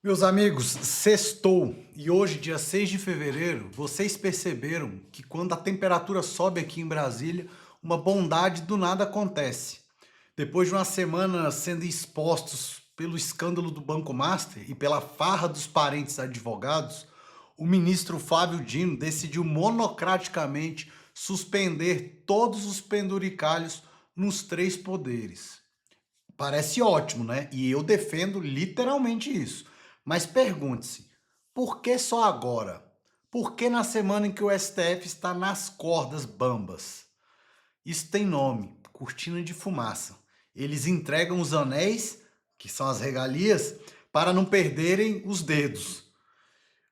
Meus amigos, sextou e hoje, dia 6 de fevereiro, vocês perceberam que quando a temperatura sobe aqui em Brasília, uma bondade do nada acontece. Depois de uma semana sendo expostos pelo escândalo do Banco Master e pela farra dos parentes advogados, o ministro Flávio Dino decidiu monocraticamente suspender todos os penduricalhos nos três poderes. Parece ótimo, né? E eu defendo literalmente isso. Mas pergunte-se, por que só agora? Por que na semana em que o STF está nas cordas bambas? Isso tem nome, cortina de fumaça. Eles entregam os anéis, que são as regalias, para não perderem os dedos.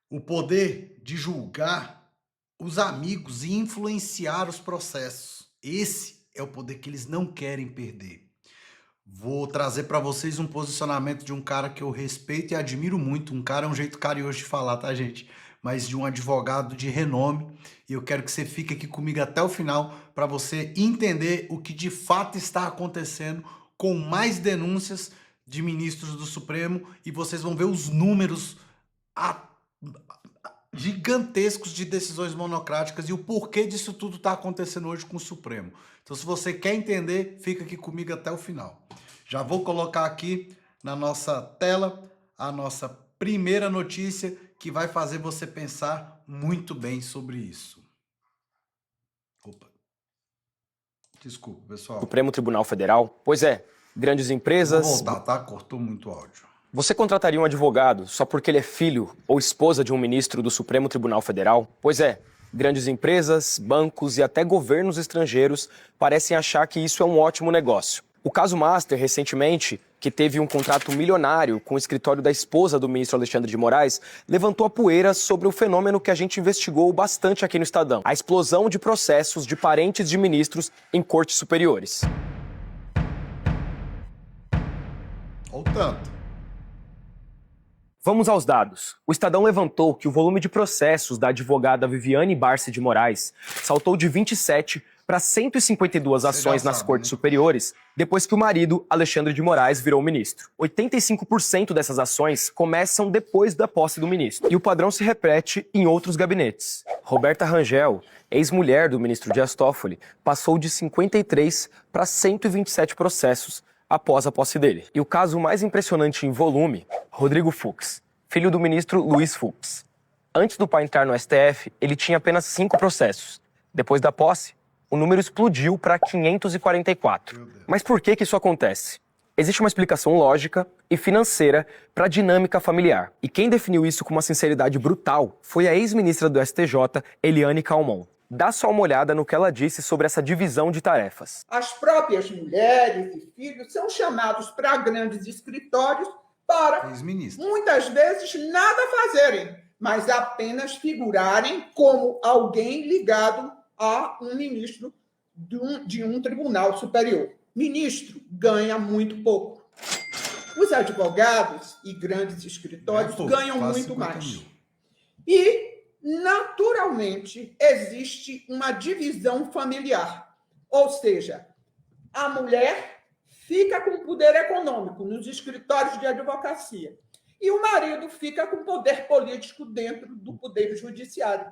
O poder de julgar os amigos e influenciar os processos. Esse é o poder que eles não querem perder. Vou trazer para vocês um posicionamento de um cara que eu respeito e admiro muito. Um cara é um jeito carinhoso de falar, tá, gente? Mas de um advogado de renome. E eu quero que você fique aqui comigo até o final para você entender o que de fato está acontecendo com mais denúncias de ministros do Supremo. E vocês vão ver os números gigantescos de decisões monocráticas e o porquê disso tudo está acontecendo hoje com o Supremo. Então, se você quer entender, fica aqui comigo até o final. Já vou colocar aqui na nossa tela a nossa primeira notícia que vai fazer você pensar muito bem sobre isso. Opa. Desculpa, pessoal. Supremo Tribunal Federal? Pois é, grandes empresas... Vou voltar, tá? Cortou muito o áudio. Você contrataria um advogado só porque ele é filho ou esposa de um ministro do Supremo Tribunal Federal? Pois é, grandes empresas, bancos e até governos estrangeiros parecem achar que isso é um ótimo negócio. O caso Master, recentemente, que teve um contrato milionário com o escritório da esposa do ministro Alexandre de Moraes, levantou a poeira sobre o fenômeno que a gente investigou bastante aqui no Estadão: a explosão de processos de parentes de ministros em cortes superiores. Olha o tanto. Vamos aos dados. O Estadão levantou que o volume de processos da advogada Viviane Barsi de Moraes saltou de 27 para 152 ações nas cortes superiores depois que o marido, Alexandre de Moraes, virou ministro. 85% dessas ações começam depois da posse do ministro. E o padrão se repete em outros gabinetes. Roberta Rangel, ex-mulher do ministro Dias Toffoli, passou de 53 para 127 processos após a posse dele. E o caso mais impressionante em volume, Rodrigo Fux, filho do ministro Luiz Fux. Antes do pai entrar no STF, ele tinha apenas 5 processos. Depois da posse, o número explodiu para 544. Mas por que isso acontece? Existe uma explicação lógica e financeira para a dinâmica familiar. E quem definiu isso com uma sinceridade brutal foi a ex-ministra do STJ, Eliane Calmon. Dá só uma olhada no que ela disse sobre essa divisão de tarefas. As próprias mulheres e filhos são chamados para grandes escritórios para, muitas vezes, nada fazerem, mas apenas figurarem como alguém ligado a um ministro de um tribunal superior. Ministro ganha muito pouco. Os advogados e grandes escritórios ganham muito mais. E naturalmente, existe uma divisão familiar. Ou seja, a mulher fica com poder econômico nos escritórios de advocacia e o marido fica com poder político dentro do poder judiciário.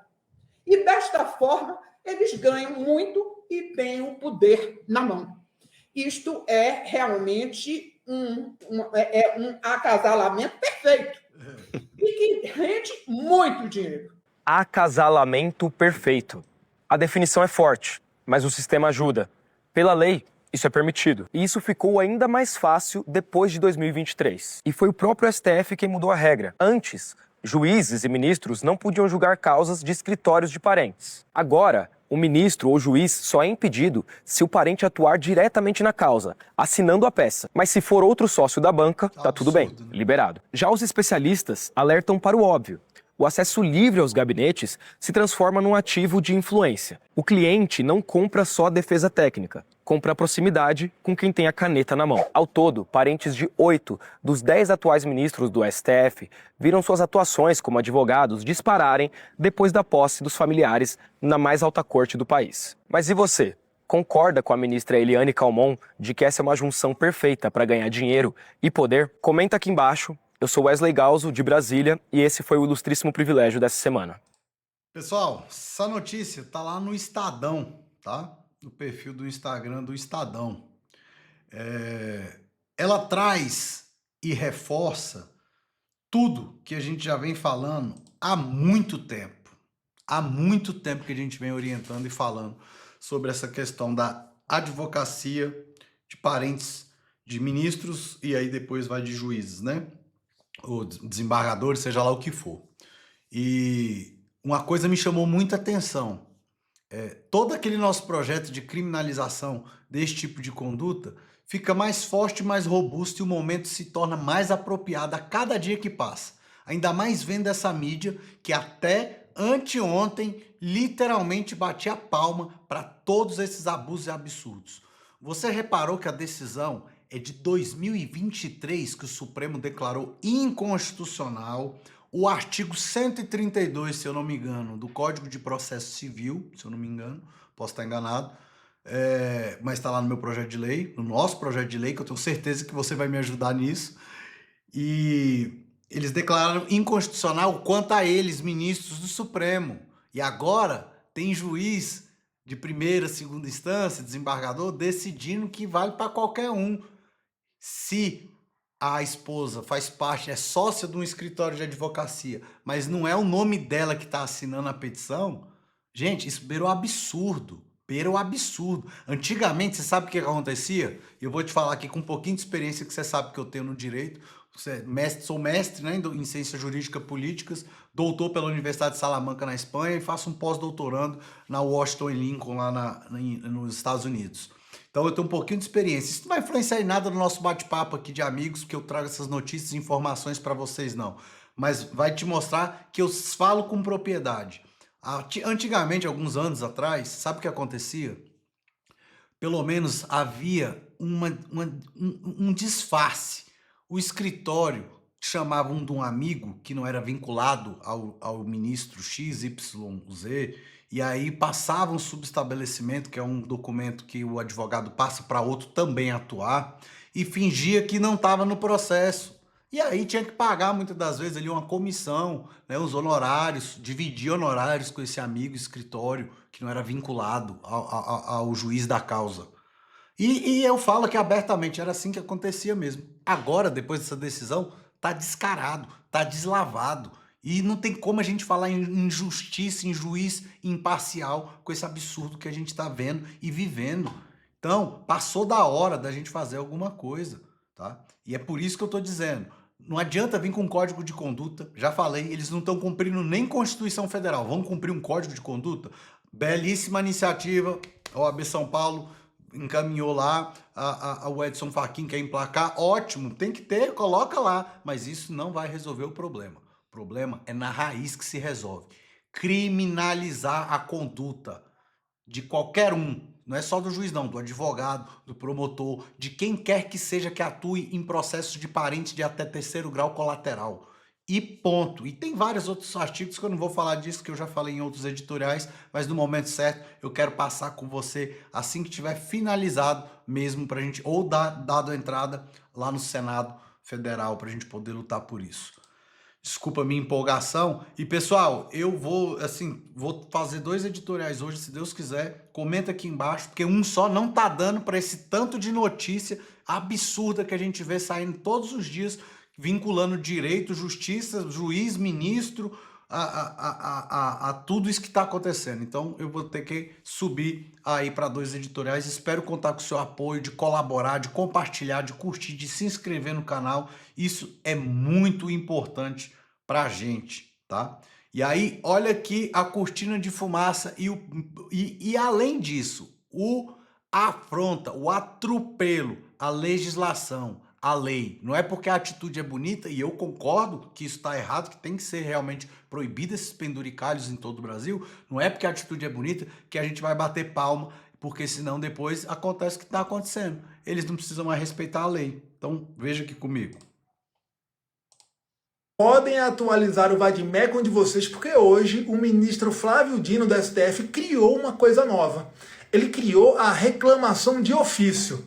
E, desta forma, eles ganham muito e têm o poder na mão. Isto é realmente um acasalamento perfeito e que rende muito dinheiro. Acasalamento perfeito. A definição é forte, mas o sistema ajuda. Pela lei, isso é permitido. E isso ficou ainda mais fácil depois de 2023. E foi o próprio STF quem mudou a regra. Antes, juízes e ministros não podiam julgar causas de escritórios de parentes. Agora, o ministro ou juiz só é impedido se o parente atuar diretamente na causa, assinando a peça. Mas se for outro sócio da banca, tá tudo bem, liberado. Já os especialistas alertam para o óbvio. O acesso livre aos gabinetes se transforma num ativo de influência. O cliente não compra só a defesa técnica, compra a proximidade com quem tem a caneta na mão. Ao todo, parentes de 8 dos 10 atuais ministros do STF viram suas atuações como advogados dispararem depois da posse dos familiares na mais alta corte do país. Mas e você? Concorda com a ministra Eliane Calmon de que essa é uma junção perfeita para ganhar dinheiro e poder? Comenta aqui embaixo. Eu sou Wesley Galzo, de Brasília, e esse foi o Ilustríssimo Privilégio dessa semana. Pessoal, essa notícia tá lá no Estadão, tá? No perfil do Instagram do Estadão. Ela traz e reforça tudo que a gente já vem falando há muito tempo. Há muito tempo que a gente vem orientando e falando sobre essa questão da advocacia de parentes de ministros e aí depois vai de juízes, né? Ou desembargadores, seja lá o que for. E uma coisa me chamou muita atenção. Todo aquele nosso projeto de criminalização desse tipo de conduta fica mais forte e mais robusto e o momento se torna mais apropriado a cada dia que passa. Ainda mais vendo essa mídia que até anteontem literalmente batia palma para todos esses abusos e absurdos. Você reparou que a decisão é de 2023 que o Supremo declarou inconstitucional o artigo 132, se eu não me engano, do Código de Processo Civil, se eu não me engano, posso estar enganado, mas está lá no meu projeto de lei, no nosso projeto de lei, que eu tenho certeza que você vai me ajudar nisso. E eles declararam inconstitucional quanto a eles, ministros do Supremo. E agora tem juiz de primeira, segunda instância, desembargador, decidindo que vale para qualquer um. Se a esposa faz parte, é sócia de um escritório de advocacia, mas não é o nome dela que está assinando a petição, gente, isso beira o absurdo. Beira o absurdo. Antigamente, você sabe o que acontecia? Eu vou te falar aqui com um pouquinho de experiência que você sabe que eu tenho no direito. Sou mestre, né, em ciências jurídicas políticas, doutor pela Universidade de Salamanca na Espanha e faço um pós-doutorando na Washington e Lincoln lá nos Estados Unidos. Então eu tenho um pouquinho de experiência. Isso não vai influenciar em nada no nosso bate-papo aqui de amigos, porque eu trago essas notícias e informações para vocês não. Mas vai te mostrar que eu falo com propriedade. Antigamente, alguns anos atrás, sabe o que acontecia? Pelo menos havia um disfarce. O escritório chamava de um amigo que não era vinculado ao ministro XYZ, e aí passava um subestabelecimento, que é um documento que o advogado passa para outro também atuar, e fingia que não estava no processo. E aí tinha que pagar muitas das vezes ali uma comissão, né, os honorários, dividir honorários com esse amigo escritório que não era vinculado ao juiz da causa. E eu falo que abertamente era assim que acontecia mesmo. Agora, depois dessa decisão, tá descarado, tá deslavado. E não tem como a gente falar em justiça, em juiz imparcial com esse absurdo que a gente está vendo e vivendo. Então, passou da hora da gente fazer alguma coisa, tá? E é por isso que eu estou dizendo, não adianta vir com um código de conduta, já falei, eles não estão cumprindo nem Constituição Federal, vão cumprir um código de conduta? Belíssima iniciativa, a OAB São Paulo encaminhou lá, o Edson Fachin quer emplacar, ótimo, tem que ter, coloca lá, mas isso não vai resolver o problema. O problema é na raiz que se resolve. Criminalizar a conduta de qualquer um, não é só do juiz não, do advogado, do promotor, de quem quer que seja que atue em processos de parentes de até terceiro grau colateral. E ponto. E tem vários outros artigos que eu não vou falar disso, que eu já falei em outros editoriais, mas no momento certo eu quero passar com você assim que tiver finalizado mesmo pra gente, ou dado a entrada lá no Senado Federal pra gente poder lutar por isso. Desculpa a minha empolgação. E pessoal, eu vou fazer 2 editoriais hoje, se Deus quiser. Comenta aqui embaixo, porque um só não tá dando para esse tanto de notícia absurda que a gente vê saindo todos os dias, vinculando direito, justiça, juiz, ministro, a tudo isso que está acontecendo. Então eu vou ter que subir aí para 2 editoriais. Espero contar com o seu apoio, de colaborar, de compartilhar, de curtir, de se inscrever no canal. Isso é muito importante para a gente, tá? E aí, olha aqui a cortina de fumaça e além disso, afronta, o atropelo à legislação, a lei. Não é porque a atitude é bonita, e eu concordo que isso está errado, que tem que ser realmente proibido esses penduricalhos em todo o Brasil, não é porque a atitude é bonita que a gente vai bater palma, porque senão depois acontece o que está acontecendo. Eles não precisam mais respeitar a lei. Então, veja aqui comigo. Podem atualizar o Vadimécum de vocês, porque hoje o ministro Flávio Dino do STF criou uma coisa nova. Ele criou a reclamação de ofício.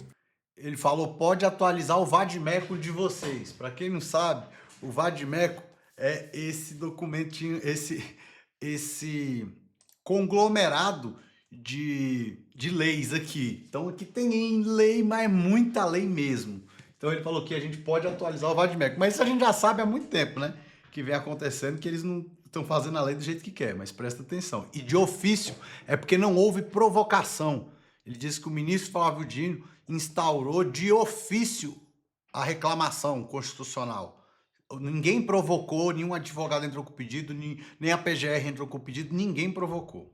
Ele falou, pode atualizar o Vadimécum de vocês. Para quem não sabe, O vade-mecum é esse documentinho, esse conglomerado de leis aqui. Então aqui tem lei, mas muita lei mesmo. Então ele falou que a gente pode atualizar o vade-mecum, mas isso a gente já sabe há muito tempo, né? Que vem acontecendo, que eles não estão fazendo a lei do jeito que quer, mas presta atenção. E de ofício é porque não houve provocação. Ele disse que o ministro Flávio Dino instaurou de ofício a reclamação constitucional. Ninguém provocou, nenhum advogado entrou com o pedido, nem a PGR entrou com o pedido, ninguém provocou.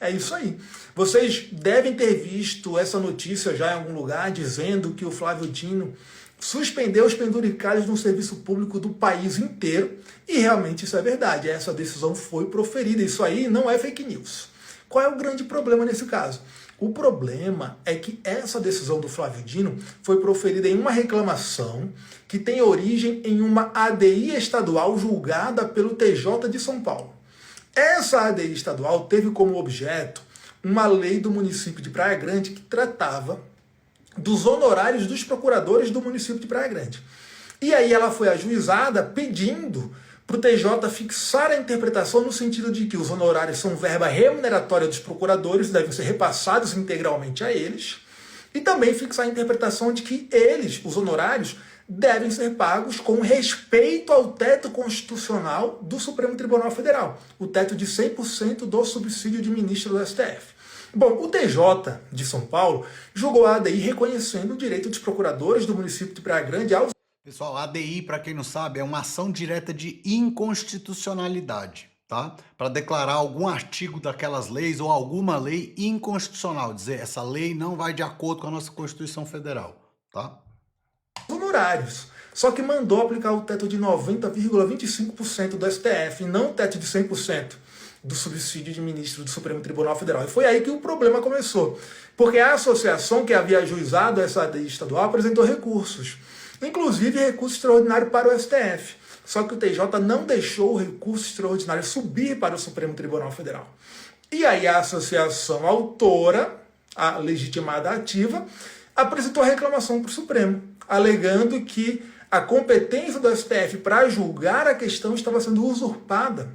É isso aí. Vocês devem ter visto essa notícia já em algum lugar, dizendo que o Flávio Dino suspendeu os penduricalhos no serviço público do país inteiro. E realmente isso é verdade. Essa decisão foi proferida. Isso aí não é fake news. Qual é o grande problema nesse caso? O problema é que essa decisão do Flávio Dino foi proferida em uma reclamação que tem origem em uma ADI estadual julgada pelo TJ de São Paulo. Essa ADI estadual teve como objeto uma lei do município de Praia Grande que tratava dos honorários dos procuradores do município de Praia Grande. E aí ela foi ajuizada pedindo para o TJ fixar a interpretação no sentido de que os honorários são verba remuneratória dos procuradores, devem ser repassados integralmente a eles, e também fixar a interpretação de que eles, os honorários, devem ser pagos com respeito ao teto constitucional do Supremo Tribunal Federal, o teto de 100% do subsídio de ministro do STF. Bom, o TJ de São Paulo julgou a ADI reconhecendo o direito dos procuradores do município de Praia Grande aos... Pessoal, a ADI, para quem não sabe, é uma ação direta de inconstitucionalidade, tá? Para declarar algum artigo daquelas leis ou alguma lei inconstitucional, dizer essa lei não vai de acordo com a nossa Constituição Federal, tá? Honorários. Só que mandou aplicar o teto de 90,25% do STF, e não o teto de 100% do subsídio de ministro do Supremo Tribunal Federal. E foi aí que o problema começou. Porque a associação que havia ajuizado essa ADI estadual apresentou recursos. Inclusive recurso extraordinário para o STF. Só que o TJ não deixou o recurso extraordinário subir para o Supremo Tribunal Federal. E aí a associação autora, a legitimada ativa, apresentou a reclamação para o Supremo, alegando que a competência do STF para julgar a questão estava sendo usurpada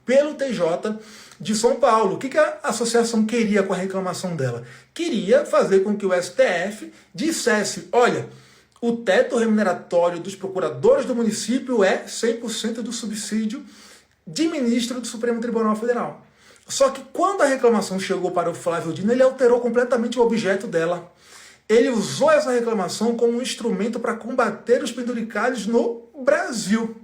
pelo TJ de São Paulo. O que a associação queria com a reclamação dela? Queria fazer com que o STF dissesse, olha, o teto remuneratório dos procuradores do município é 100% do subsídio de ministro do Supremo Tribunal Federal. Só que quando a reclamação chegou para o Flávio Dino, ele alterou completamente o objeto dela. Ele usou essa reclamação como um instrumento para combater os penduricalhos no Brasil.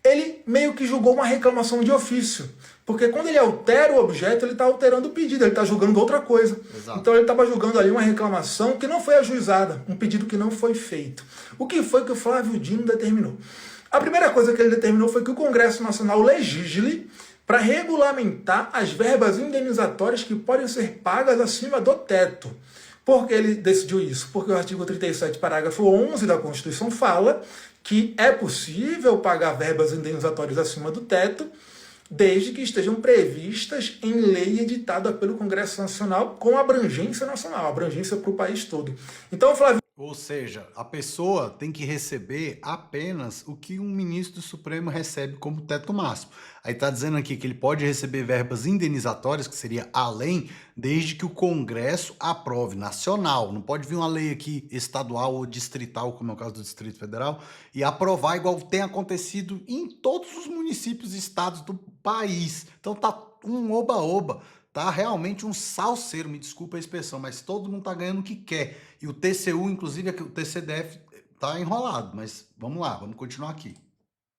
Ele meio que julgou uma reclamação de ofício. Porque quando ele altera o objeto, ele está alterando o pedido, ele está julgando outra coisa. Exato. Então ele estava julgando ali uma reclamação que não foi ajuizada, um pedido que não foi feito. O que foi que o Flávio Dino determinou? A primeira coisa que ele determinou foi que o Congresso Nacional legisle para regulamentar as verbas indenizatórias que podem ser pagas acima do teto. Por que ele decidiu isso? Porque o artigo 37, parágrafo 11 da Constituição fala que é possível pagar verbas indenizatórias acima do teto, desde que estejam previstas em lei editada pelo Congresso Nacional com abrangência nacional, abrangência para o país todo. Então, Flávio... Ou seja, a pessoa tem que receber apenas o que um ministro do Supremo recebe como teto máximo. Aí está dizendo aqui que ele pode receber verbas indenizatórias, que seria além, desde que o Congresso aprove, nacional. Não pode vir uma lei aqui estadual ou distrital, como é o caso do Distrito Federal, e aprovar igual tem acontecido em todos os municípios e estados do país. Então tá um oba-oba. Tá realmente um salseiro, me desculpa a expressão, mas todo mundo tá ganhando o que quer. E o TCU, inclusive, o TCDF tá enrolado, mas vamos lá, vamos continuar aqui.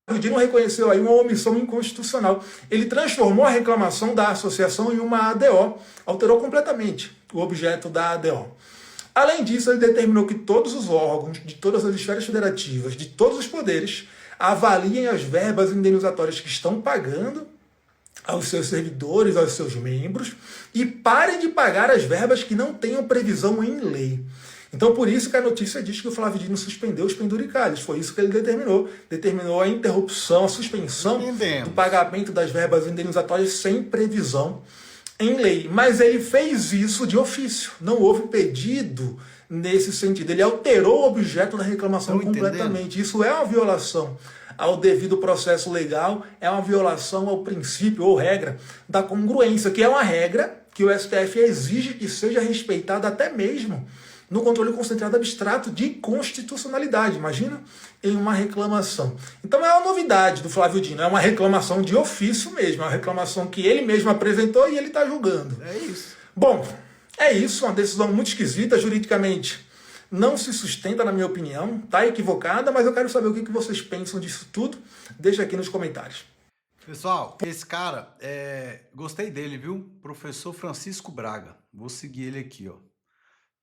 O Dino reconheceu aí uma omissão inconstitucional. Ele transformou a reclamação da associação em uma ADO, alterou completamente o objeto da ADO. Além disso, ele determinou que todos os órgãos de todas as esferas federativas, de todos os poderes, avaliem as verbas indenizatórias que estão pagando aos seus servidores, aos seus membros, e parem de pagar as verbas que não tenham previsão em lei. Então, por isso que a notícia diz que o Flávio Dino suspendeu os penduricalhos. Foi isso que ele determinou. Determinou a interrupção, a suspensão do pagamento das verbas indenizatórias sem previsão em lei. Mas ele fez isso de ofício. Não houve pedido nesse sentido. Ele alterou o objeto da reclamação completamente. Isso é uma violação ao devido processo legal, é uma violação ao princípio ou regra da congruência, que é uma regra que o STF exige que seja respeitada até mesmo no controle concentrado abstrato de constitucionalidade. Imagina em uma reclamação. Então é uma novidade do Flávio Dino, é uma reclamação de ofício mesmo, é uma reclamação que ele mesmo apresentou e ele está julgando. É isso. Bom, é isso, uma decisão muito esquisita juridicamente. Não se sustenta, na minha opinião, tá equivocada, mas eu quero saber o que vocês pensam disso tudo. Deixa aqui nos comentários. Pessoal, esse cara, gostei dele, viu? Professor Francisco Braga. Vou seguir ele aqui, ó.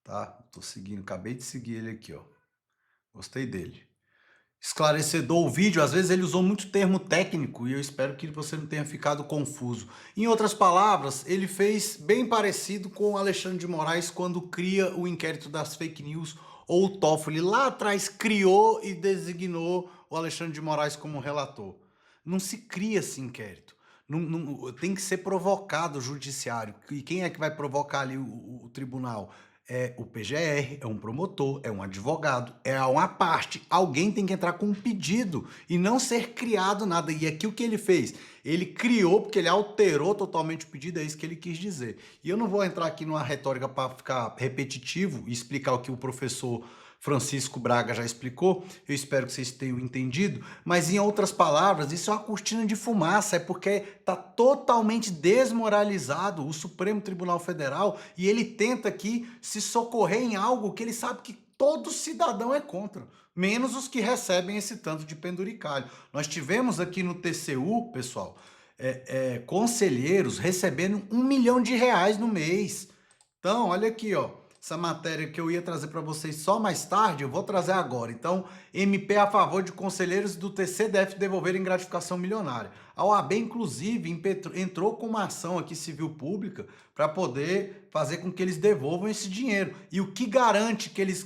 Tá? Tô seguindo, acabei de seguir ele aqui, ó. Gostei dele. Esclarecedor o vídeo, às vezes ele usou muito termo técnico e eu espero que você não tenha ficado confuso. Em outras palavras, ele fez bem parecido com o Alexandre de Moraes quando cria o inquérito das fake news ou o Toffoli. Lá atrás criou e designou o Alexandre de Moraes como relator. Não se cria esse inquérito. Tem que ser provocado o judiciário. E quem é que vai provocar ali o tribunal? É o PGR, é um promotor, é um advogado, é uma parte. Alguém tem que entrar com um pedido e não ser criado nada. E aqui o que ele fez? Ele criou porque ele alterou totalmente o pedido, é isso que ele quis dizer. E eu não vou entrar aqui numa retórica para ficar repetitivo e explicar o que o professor Francisco Braga já explicou, eu espero que vocês tenham entendido, mas em outras palavras, isso é uma cortina de fumaça, é porque está totalmente desmoralizado o Supremo Tribunal Federal e ele tenta aqui se socorrer em algo que ele sabe que todo cidadão é contra, menos os que recebem esse tanto de penduricalho. Nós tivemos aqui no TCU, pessoal, conselheiros recebendo R$1 milhão no mês. Então, olha aqui, ó. Essa matéria que eu ia trazer para vocês só mais tarde, eu vou trazer agora. Então, MP a favor de conselheiros do TCDF devolverem gratificação milionária. A OAB, inclusive, entrou com uma ação aqui civil pública para poder fazer com que eles devolvam esse dinheiro. E o que garante que eles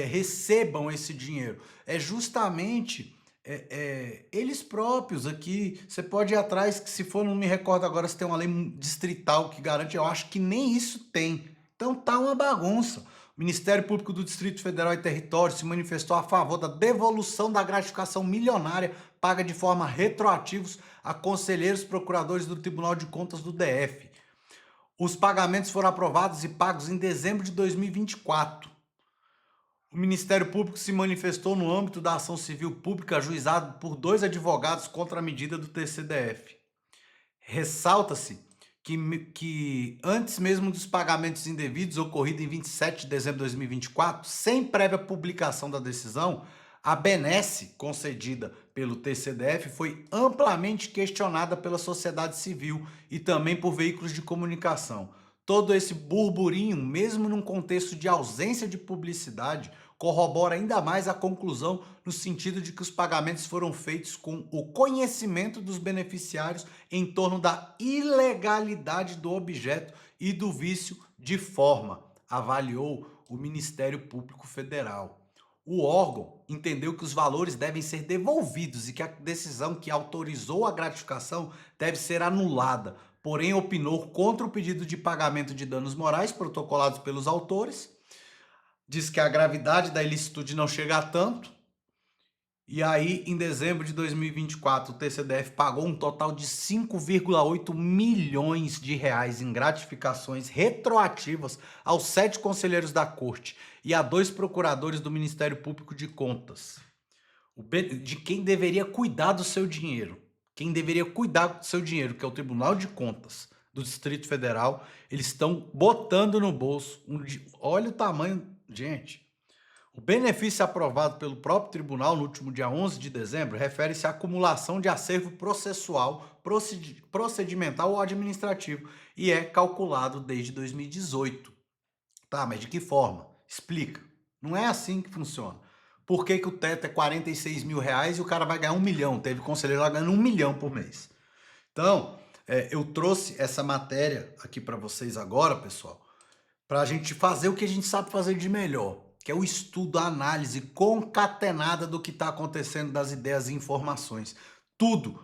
recebam esse dinheiro? É justamente eles próprios aqui. Você pode ir atrás, que se for, não me recordo agora se tem uma lei distrital que garante, eu acho que nem isso tem. Então tá uma bagunça. O Ministério Público do Distrito Federal e Território se manifestou a favor da devolução da gratificação milionária paga de forma retroativa a conselheiros procuradores do Tribunal de Contas do DF. Os pagamentos foram aprovados e pagos em dezembro de 2024. O Ministério Público se manifestou no âmbito da ação civil pública ajuizada por 2 advogados contra a medida do TCDF. Ressalta-se que antes mesmo dos pagamentos indevidos ocorridos em 27 de dezembro de 2024, sem prévia publicação da decisão, a benesse concedida pelo TCDF foi amplamente questionada pela sociedade civil e também por veículos de comunicação. Todo esse burburinho, mesmo num contexto de ausência de publicidade, corrobora ainda mais a conclusão no sentido de que os pagamentos foram feitos com o conhecimento dos beneficiários em torno da ilegalidade do objeto e do vício de forma, avaliou o Ministério Público Federal. O órgão entendeu que os valores devem ser devolvidos e que a decisão que autorizou a gratificação deve ser anulada, porém opinou contra o pedido de pagamento de danos morais protocolados pelos autores. Diz que a gravidade da ilicitude não chega a tanto. E aí, em dezembro de 2024, o TCDF pagou um total de 5,8 milhões de reais em gratificações retroativas aos 7 conselheiros da Corte e a 2 procuradores do Ministério Público de Contas. De quem deveria cuidar do seu dinheiro. Quem deveria cuidar do seu dinheiro, que é o Tribunal de Contas do Distrito Federal, eles estão botando no bolso. Olha o tamanho. Gente, o benefício aprovado pelo próprio tribunal no último dia 11 de dezembro refere-se à acumulação de acervo processual, procedimental ou administrativo e é calculado desde 2018. Tá, mas de que forma? Explica. Não é assim que funciona. Por que o teto é 46 mil reais e o cara vai ganhar 1 milhão? Teve conselheiro lá ganhando 1 milhão por mês. Então, eu trouxe essa matéria aqui para vocês agora, pessoal, para a gente fazer o que a gente sabe fazer de melhor, que é o estudo, a análise concatenada do que está acontecendo, das ideias e informações. Tudo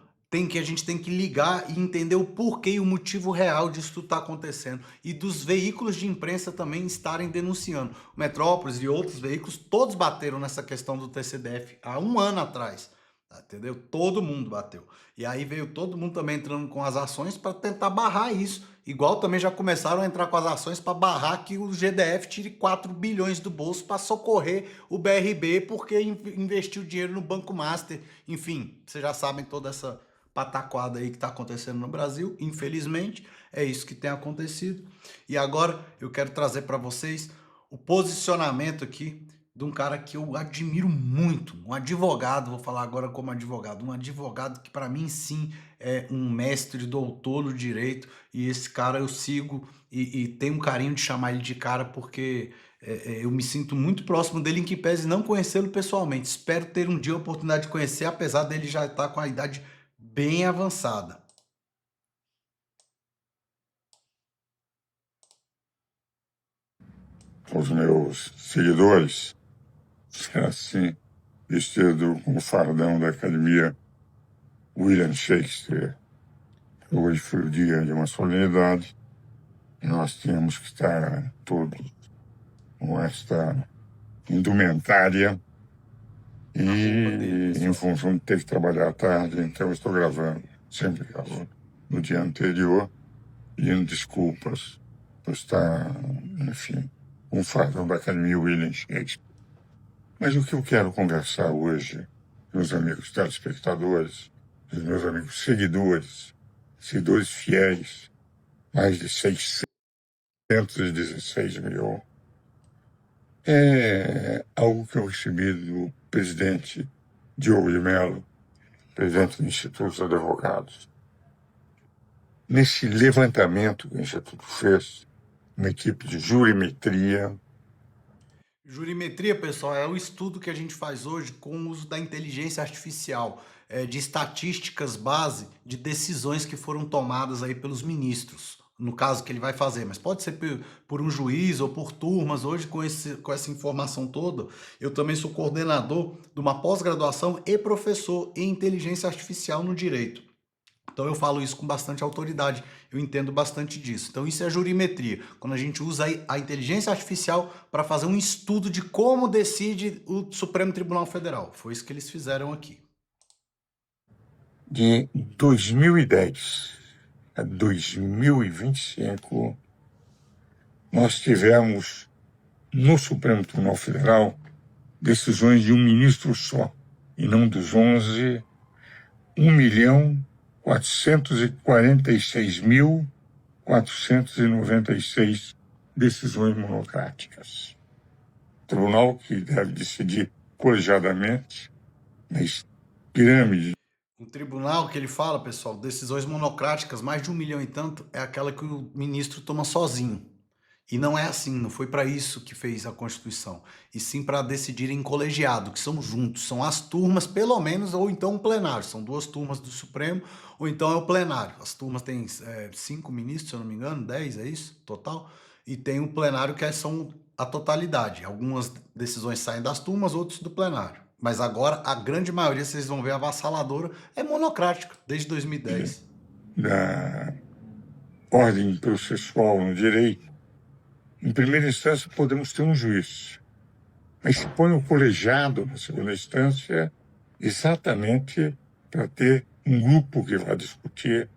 a gente tem que ligar e entender o porquê e o motivo real disso tudo tá acontecendo. E dos veículos de imprensa também estarem denunciando. O Metrópolis e outros veículos, todos bateram nessa questão do TCDF há um ano atrás. Entendeu? Todo mundo bateu. E aí veio todo mundo também entrando com as ações para tentar barrar isso. Igual também já começaram a entrar com as ações para barrar que o GDF tire 4 bilhões do bolso para socorrer o BRB porque investiu dinheiro no Banco Master. Enfim, vocês já sabem toda essa pataquada aí que está acontecendo no Brasil. Infelizmente, é isso que tem acontecido. E agora eu quero trazer para vocês o posicionamento aqui de um cara que eu admiro muito, um advogado, vou falar agora como advogado, um advogado que para mim sim é um mestre, doutor no direito, e esse cara eu sigo e tenho um carinho de chamar ele de cara porque eu me sinto muito próximo dele, em que pese não conhecê-lo pessoalmente. Espero ter um dia a oportunidade de conhecer, apesar dele já estar com a idade bem avançada. Os meus seguidores, assim, vestido com o fardão da Academia William Shakespeare. Hoje foi o dia de uma solenidade. Nós tínhamos que estar todos com esta indumentária e em função de ter que trabalhar à tarde, então eu estou gravando, sempre gravo no dia anterior, pedindo desculpas por estar, enfim, com o fardão da Academia William Shakespeare. Mas o que eu quero conversar hoje, meus amigos telespectadores, os meus amigos seguidores fiéis, mais de 616 mil, é algo que eu recebi do presidente Diogo de Mello, presidente do Instituto dos Advogados. Nesse levantamento que o Instituto fez, uma equipe de jurimetria. Jurimetria, pessoal, é o estudo que a gente faz hoje com o uso da inteligência artificial, de estatísticas base de decisões que foram tomadas aí pelos ministros, no caso que ele vai fazer, mas pode ser por um juiz ou por turmas. Hoje, com essa informação toda, eu também sou coordenador de uma pós-graduação e professor em inteligência artificial no direito. Então eu falo isso com bastante autoridade, eu entendo bastante disso. Então isso é jurimetria, quando a gente usa a inteligência artificial para fazer um estudo de como decide o Supremo Tribunal Federal. Foi isso que eles fizeram aqui. De 2010 a 2025, nós tivemos no Supremo Tribunal Federal decisões de um ministro só, e não dos 11, 1.446.496 decisões monocráticas. Tribunal que deve decidir colegiadamente, mas pirâmide. Um tribunal que ele fala, pessoal, decisões monocráticas, mais de 1 milhão e tanto, é aquela que o ministro toma sozinho. E não é assim, não foi para isso que fez a Constituição, e sim para decidir em colegiado, que são juntos, são as turmas pelo menos, ou então um plenário, são 2 turmas do Supremo, ou então é o plenário. As turmas têm 5 ministros, se eu não me engano, 10, é isso, total, e tem um plenário que são a totalidade. Algumas decisões saem das turmas, outros do plenário. Mas agora, a grande maioria, vocês vão ver, avassaladora, é monocrática, desde 2010. Da ordem processual no direito, em primeira instância, podemos ter um juiz. Mas se põe o colegiado na segunda instância, exatamente para ter um grupo que vai discutir,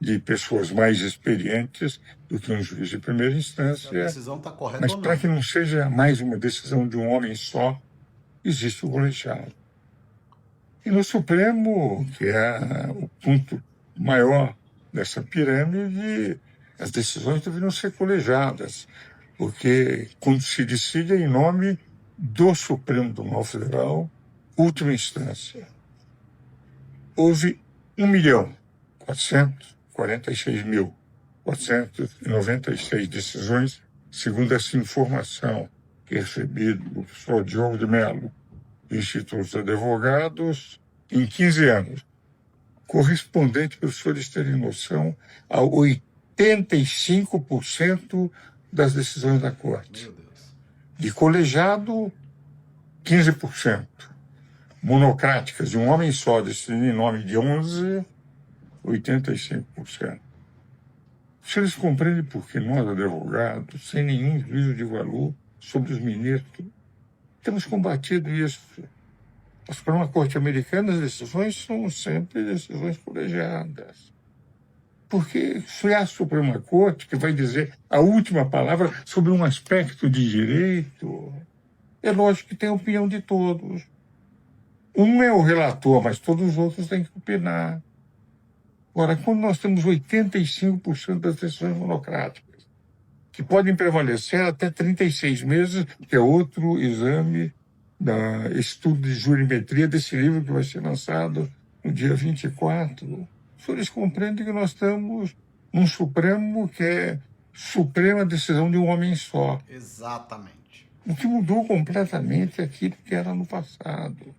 de pessoas mais experientes do que um juiz de primeira instância. A decisão está correta mas ou não? para que não seja mais uma decisão de um homem só, existe o colegiado. E no Supremo, que é o ponto maior dessa pirâmide, as decisões deveriam ser colegiadas, porque quando se decide é em nome do Supremo Tribunal Federal, última instância. Houve 1.446.496 decisões, segundo essa informação que recebi do professor Diogo de Mello, do Instituto dos Advogados, em 15 anos, correspondente, para os senhores terem noção, a 85% das decisões da Corte. Meu Deus. De colegiado, 15%. Monocráticas, de um homem só decidindo em nome de 11, 85%. Vocês compreendem por que nós, advogados, sem nenhum juízo de valor sobre os ministros, temos combatido isso. Mas para uma corte americana, as decisões são sempre decisões colegiadas. Porque se é a Suprema Corte que vai dizer a última palavra sobre um aspecto de direito, é lógico que tem a opinião de todos. Um é o relator, mas todos os outros têm que opinar. Agora, quando nós temos 85% das decisões monocráticas, que podem prevalecer até 36 meses, que é outro exame da estudo de jurimetria desse livro que vai ser lançado no dia 24, os senhores compreendem que nós estamos num Supremo que é suprema decisão de um homem só. Exatamente. O que mudou completamente aquilo que era no passado.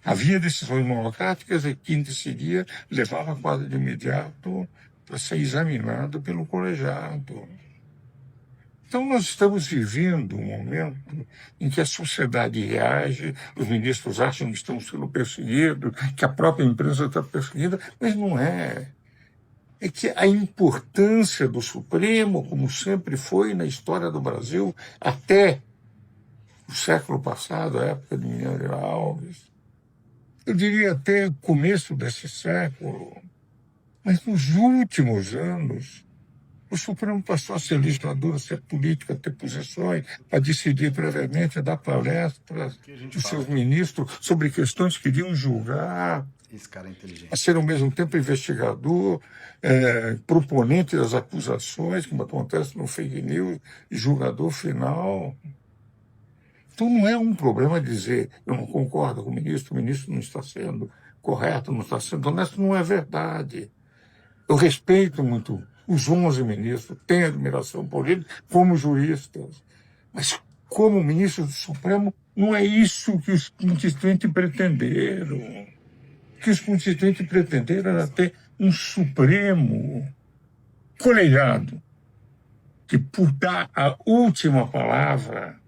Havia decisões monocráticas e quem decidia levava quase de imediato para ser examinado pelo colegiado. Então nós estamos vivendo um momento em que a sociedade reage, os ministros acham que estão sendo perseguidos, que a própria imprensa está perseguida, mas não é. É que a importância do Supremo, como sempre foi na história do Brasil, até o século passado, a época de Mineiro Alves, eu diria até o começo desse século, mas nos últimos anos, o Supremo passou a ser legislador, a ser político, a ter posições, a decidir previamente, a dar palestras dos seus ministros sobre questões que iriam julgar, Esse cara é inteligente. a ser ao mesmo tempo investigador, proponente das acusações, como acontece no fake news, e julgador final. Então não é um problema dizer eu não concordo com o ministro não está sendo correto, não está sendo honesto, não é verdade. Eu respeito muito os 11 ministros, tenho admiração por eles como juristas, mas como ministro do Supremo não é isso que os constituintes pretenderam. O que os constituintes pretenderam era ter um Supremo colegiado, que por dar a última palavra,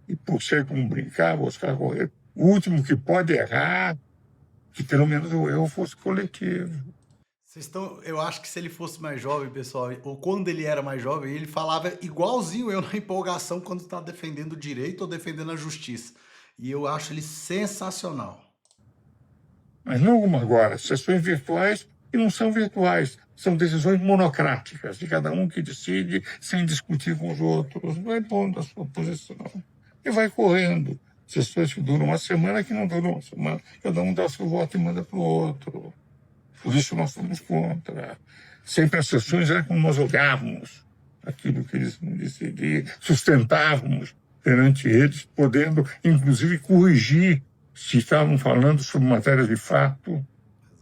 e por ser como brincar, buscar correr, o último que pode errar, que pelo menos o erro fosse coletivo. Eu acho que se ele fosse mais jovem, pessoal, ou quando ele era mais jovem, ele falava igualzinho eu na empolgação quando está defendendo o direito ou defendendo a justiça. E eu acho ele sensacional. Mas não como agora, sessões virtuais e não são virtuais, são decisões monocráticas, de cada um que decide sem discutir com os outros, vai pondo a sua posição e vai correndo. Sessões que duram uma semana, que não duram uma semana, cada um dá seu voto e manda para o outro. Por isso nós somos contra. Sempre as sessões era como nós olhávamos aquilo que eles decidiam, sustentávamos perante eles, podendo inclusive corrigir se estavam falando sobre matérias de fato,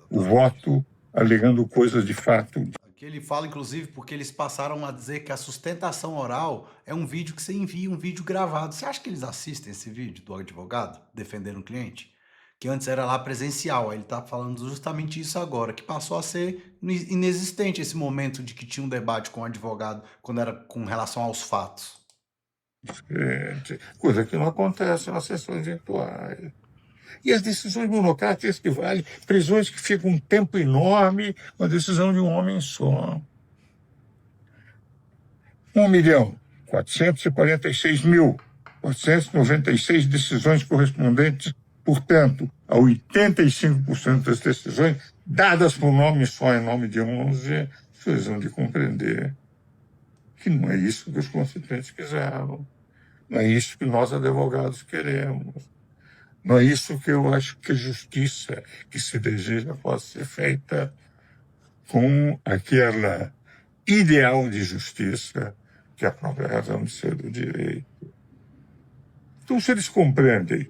o voto alegando coisas de fato. Aqui ele fala, inclusive, porque eles passaram a dizer que a sustentação oral é um vídeo que você envia, um vídeo gravado. Você acha que eles assistem esse vídeo do advogado defendendo o cliente? Que antes era lá presencial, aí ele está falando justamente isso agora, que passou a ser inexistente esse momento de que tinha um debate com o advogado quando era com relação aos fatos. Coisa que não acontece nas sessões virtuais. E as decisões monocráticas que valem, prisões que ficam um tempo enorme, uma decisão de um homem só. 1.446.496 decisões correspondentes, portanto, a 85% das decisões dadas por nome só em nome de 11, vocês vão de compreender que não é isso que os constituintes quiseram. Não é isso que nós advogados queremos. Não é isso que eu acho que a justiça que se deseja possa ser feita com aquela ideal de justiça que é a própria razão de ser do direito. Então, se eles compreendem,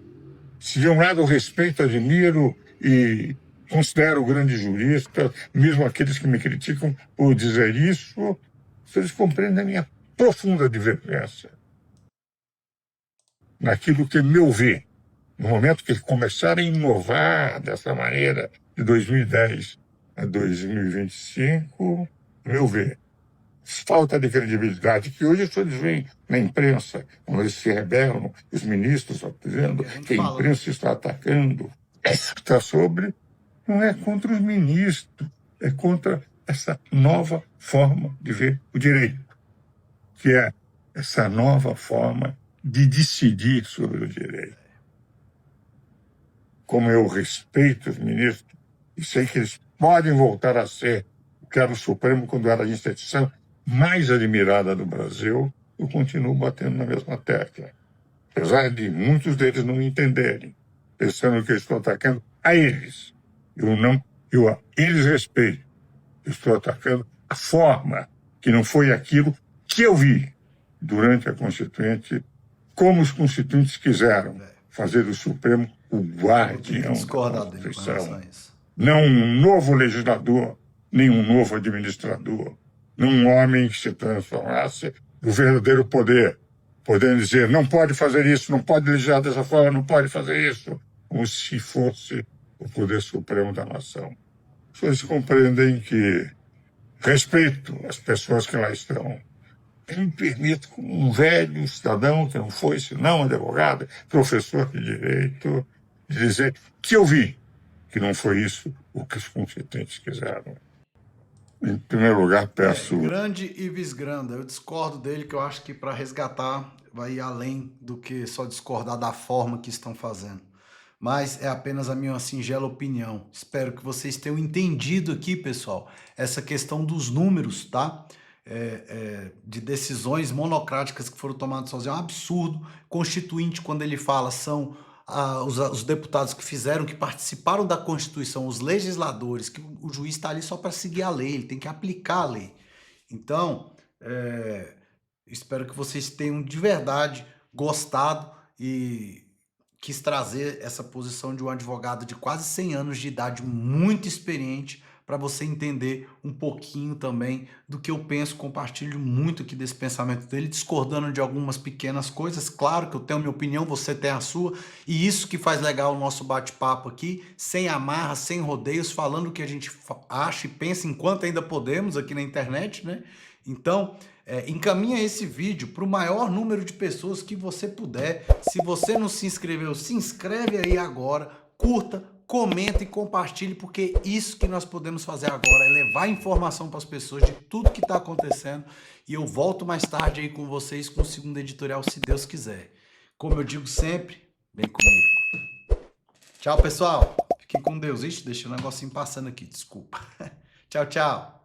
se de um lado eu respeito, admiro e considero grande jurista, mesmo aqueles que me criticam por dizer isso, se eles compreendem a minha profunda divergência naquilo que, meu ver, no momento que eles começarem a inovar dessa maneira, de 2010 a 2025, meu ver, falta de credibilidade, que hoje eles veem na imprensa, quando eles se rebelam, os ministros estão dizendo que a imprensa está atacando, está sobre, não é contra os ministros, é contra essa nova forma de ver o direito, que é essa nova forma de decidir sobre o direito. Como eu respeito os ministros e sei que eles podem voltar a ser o que era o Supremo quando era a instituição mais admirada do Brasil, eu continuo batendo na mesma tecla. Apesar de muitos deles não entenderem, pensando que eu estou atacando a eles. Eles respeito. Eu estou atacando a forma, que não foi aquilo que eu vi durante a Constituinte, como os constituintes quiseram fazer do Supremo o guardião da Constituição. Não um novo legislador, nem um novo administrador. Não um homem que se transformasse no verdadeiro poder, podendo dizer, não pode fazer isso, não pode legislar dessa forma, não pode fazer isso, como se fosse o poder supremo da nação. As pessoas compreendem que respeito as pessoas que lá estão. Eu me permito, como um velho cidadão que não foi senão advogado, professor de direito, dizer que eu vi que não foi isso o que os constituintes quiseram. Em primeiro lugar, peço... Grande Ives Granda, eu discordo dele, que eu acho que para resgatar vai ir além do que só discordar da forma que estão fazendo. Mas é apenas a minha singela opinião. Espero que vocês tenham entendido aqui, pessoal, essa questão dos números, tá? De decisões monocráticas que foram tomadas sozinhos. É um absurdo. Constituinte, quando ele fala, são os deputados que fizeram, que participaram da Constituição, os legisladores, que o juiz está ali só para seguir a lei, ele tem que aplicar a lei. Então, espero que vocês tenham de verdade gostado e quis trazer essa posição de um advogado de quase 100 anos de idade, muito experiente, para você entender um pouquinho também do que eu penso. Compartilho muito aqui desse pensamento dele, discordando de algumas pequenas coisas. Claro que eu tenho a minha opinião, você tem a sua, e isso que faz legal o nosso bate-papo aqui, sem amarra, sem rodeios, falando o que a gente acha e pensa enquanto ainda podemos aqui na internet, né? Então, encaminha esse vídeo para o maior número de pessoas que você puder. Se você não se inscreveu, se inscreve aí agora, curta, comenta e compartilhe, porque isso que nós podemos fazer agora é levar informação para as pessoas de tudo que está acontecendo. E eu volto mais tarde aí com vocês com o segundo editorial, se Deus quiser. Como eu digo sempre, vem comigo. Tchau, pessoal. Fiquem com Deus. Ixi, deixa o negocinho passando aqui, desculpa. Tchau, tchau.